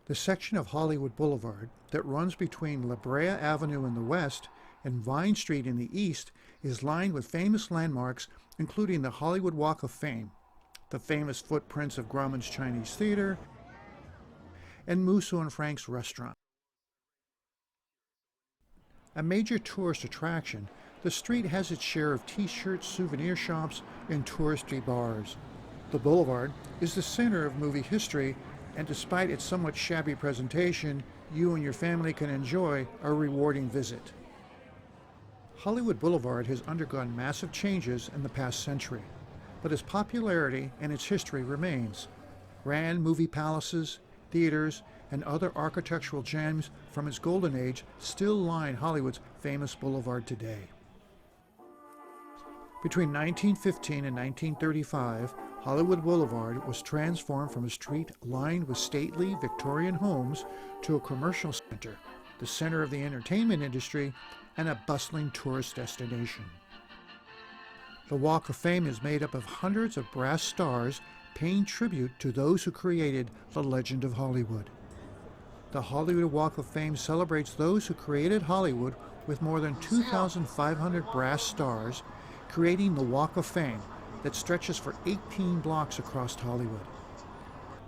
The section of Hollywood Boulevard that runs between La Brea Avenue in the west and Vine Street in the east is lined with famous landmarks, including the Hollywood Walk of Fame, the famous footprints of Grauman's Chinese Theater, and Musso and Frank's restaurant. A major tourist attraction, the street has its share of t-shirts, souvenir shops, and touristy bars. The Boulevard is the center of movie history, and despite its somewhat shabby presentation, you and your family can enjoy a rewarding visit. Hollywood Boulevard has undergone massive changes in the past century, but its popularity and its history remains. Grand movie palaces, theaters, and other architectural gems from its golden age still line Hollywood's famous boulevard today. Between 1915 and 1935, Hollywood Boulevard was transformed from a street lined with stately Victorian homes to a commercial center, the center of the entertainment industry, and a bustling tourist destination. The Walk of Fame is made up of hundreds of brass stars paying tribute to those who created the legend of Hollywood. The Hollywood Walk of Fame celebrates those who created Hollywood with more than 2,500 brass stars, creating the Walk of Fame that stretches for 18 blocks across Hollywood.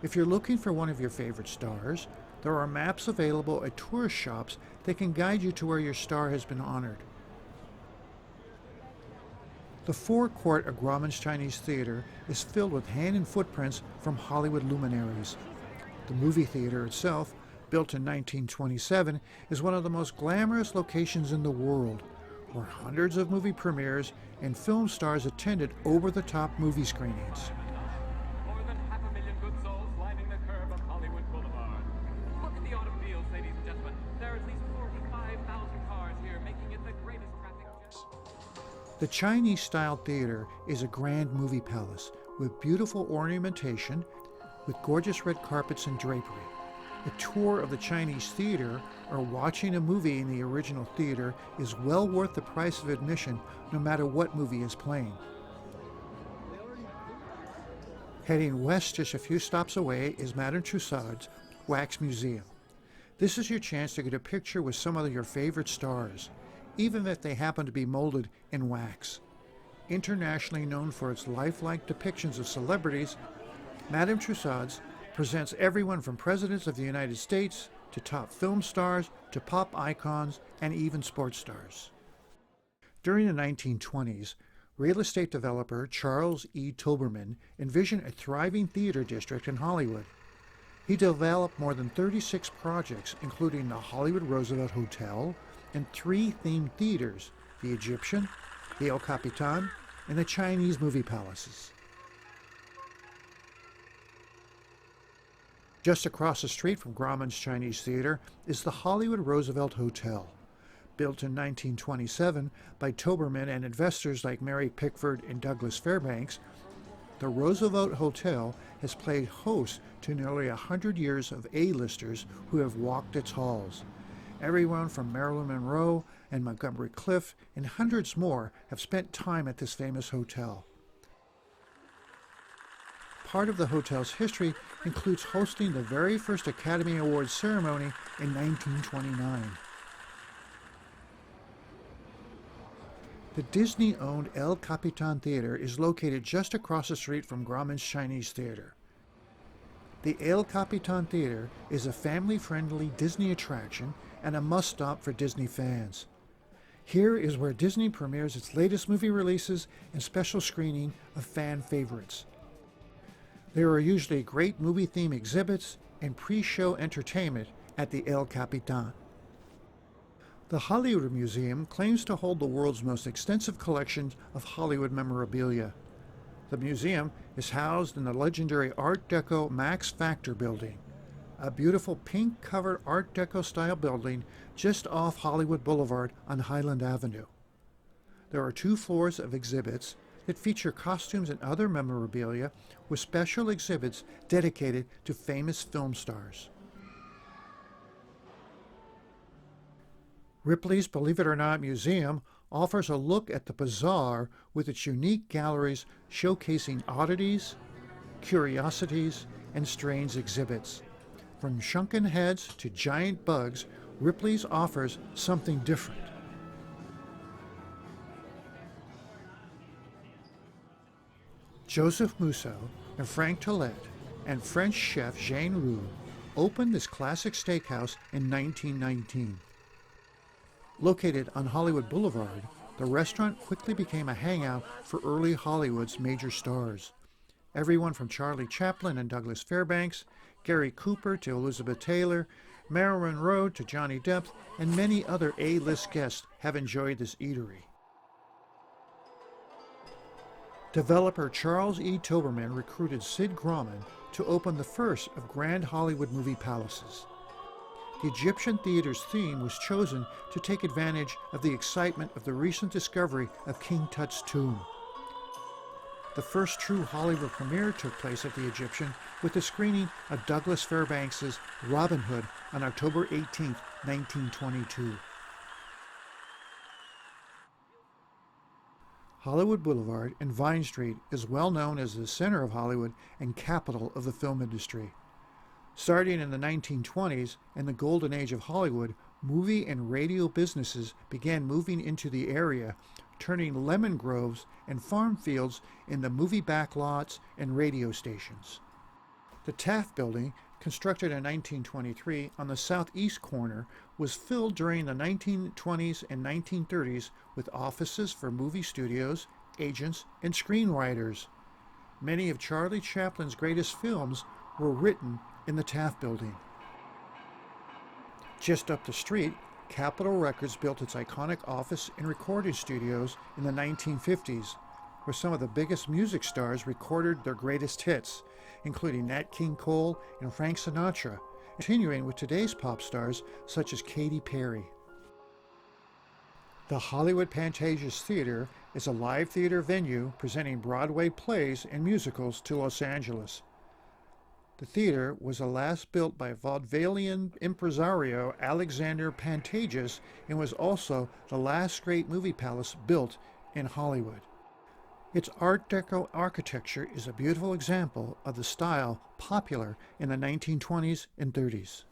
If you're looking for one of your favorite stars, there are maps available at tourist shops that can guide you to where your star has been honored. The forecourt of Grauman's Chinese Theater is filled with hand and footprints from Hollywood luminaries. The movie theater itself, built in 1927, is one of the most glamorous locations in the world, where hundreds of movie premieres and film stars attended over-the-top movie screenings. More than 500,000 good souls lining the curb of Hollywood Boulevard. Look at the automobiles, ladies and gentlemen. There are at least 45,000 cars here, making it the greatest traffic jam. The Chinese-style theater is a grand movie palace with beautiful ornamentation, with gorgeous red carpets and drapery. A tour of the Chinese theater or watching a movie in the original theater is well worth the price of admission, no matter what movie is playing. Heading west just a few stops away is Madame Tussauds Wax Museum. This is your chance to get a picture with some of your favorite stars, even if they happen to be molded in wax. Internationally known for its lifelike depictions of celebrities, Madame Tussauds presents everyone from presidents of the United States to top film stars to pop icons and even sports stars. During the 1920s, real estate developer Charles E. Tilberman envisioned a thriving theater district in Hollywood. He developed more than 36 projects, including the Hollywood Roosevelt Hotel and 3 themed theaters, the Egyptian, the El Capitan, and the Chinese movie palaces. Just across the street from Grauman's Chinese Theater is the Hollywood Roosevelt Hotel. Built in 1927 by Tilberman and investors like Mary Pickford and Douglas Fairbanks, the Roosevelt Hotel has played host to nearly 100 years of A-listers who have walked its halls. Everyone from Marilyn Monroe and Montgomery Clift and hundreds more have spent time at this famous hotel. Part of the hotel's history includes hosting the very first Academy Awards ceremony in 1929. The Disney-owned El Capitan Theater is located just across the street from Grauman's Chinese Theater. The El Capitan Theater is a family-friendly Disney attraction and a must-stop for Disney fans. Here is where Disney premieres its latest movie releases and special screening of fan favorites. There are usually great movie-themed exhibits and pre-show entertainment at the El Capitan. The Hollywood Museum claims to hold the world's most extensive collection of Hollywood memorabilia. The museum is housed in the legendary Art Deco Max Factor building, a beautiful pink-covered Art Deco-style building just off Hollywood Boulevard on Highland Avenue. There are 2 floors of exhibits that feature costumes and other memorabilia with special exhibits dedicated to famous film stars. Ripleys Believe It or Not Museum offers a look at the bazaar with its unique galleries showcasing oddities, curiosities, and strange exhibits. From shrunken heads to giant bugs, Ripley's offers something different. Joseph Musso and Frank Tollette and French chef Jean Roux opened this classic steakhouse in 1919. Located on Hollywood Boulevard, the restaurant quickly became a hangout for early Hollywood's major stars. Everyone from Charlie Chaplin and Douglas Fairbanks, Gary Cooper to Elizabeth Taylor, Marilyn Monroe to Johnny Depp, and many other A-list guests have enjoyed this eatery. Developer Charles E. Toberman recruited Sid Grauman to open the first of Grand Hollywood movie palaces. The Egyptian theater's theme was chosen to take advantage of the excitement of the recent discovery of King Tut's tomb. The first true Hollywood premiere took place at the Egyptian with the screening of Douglas Fairbanks' Robin Hood on October 18, 1922. Hollywood Boulevard and Vine Street is well known as the center of Hollywood and capital of the film industry. Starting in the 1920s and the golden age of Hollywood, movie and radio businesses began moving into the area, turning lemon groves and farm fields into movie backlots and radio stations. The Taft Building, constructed in 1923 on the southeast corner, was filled during the 1920s and 1930s with offices for movie studios, agents, and screenwriters. Many of Charlie Chaplin's greatest films were written in the Taft Building. Just up the street, Capitol Records built its iconic office and recording studios in the 1950s, where some of the biggest music stars recorded their greatest hits, including Nat King Cole and Frank Sinatra, continuing with today's pop stars such as Katy Perry. The Hollywood Pantages Theater is a live theater venue presenting Broadway plays and musicals to Los Angeles. The theater was the last built by vaudevillian impresario Alexander Pantages and was also the last great movie palace built in Hollywood. Its Art Deco architecture is a beautiful example of the style popular in the 1920s and 30s.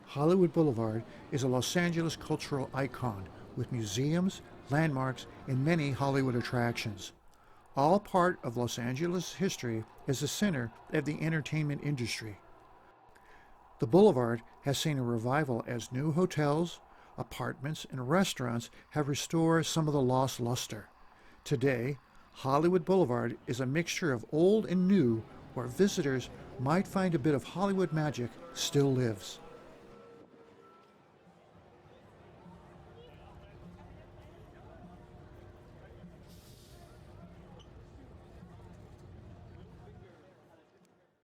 Hollywood Boulevard is a Los Angeles cultural icon with museums, landmarks, and many Hollywood attractions. All part of Los Angeles history as the center of the entertainment industry. The Boulevard has seen a revival as new hotels, apartments, and restaurants have restored some of the lost luster. Today, Hollywood Boulevard is a mixture of old and new, where visitors might find a bit of Hollywood magic still lives.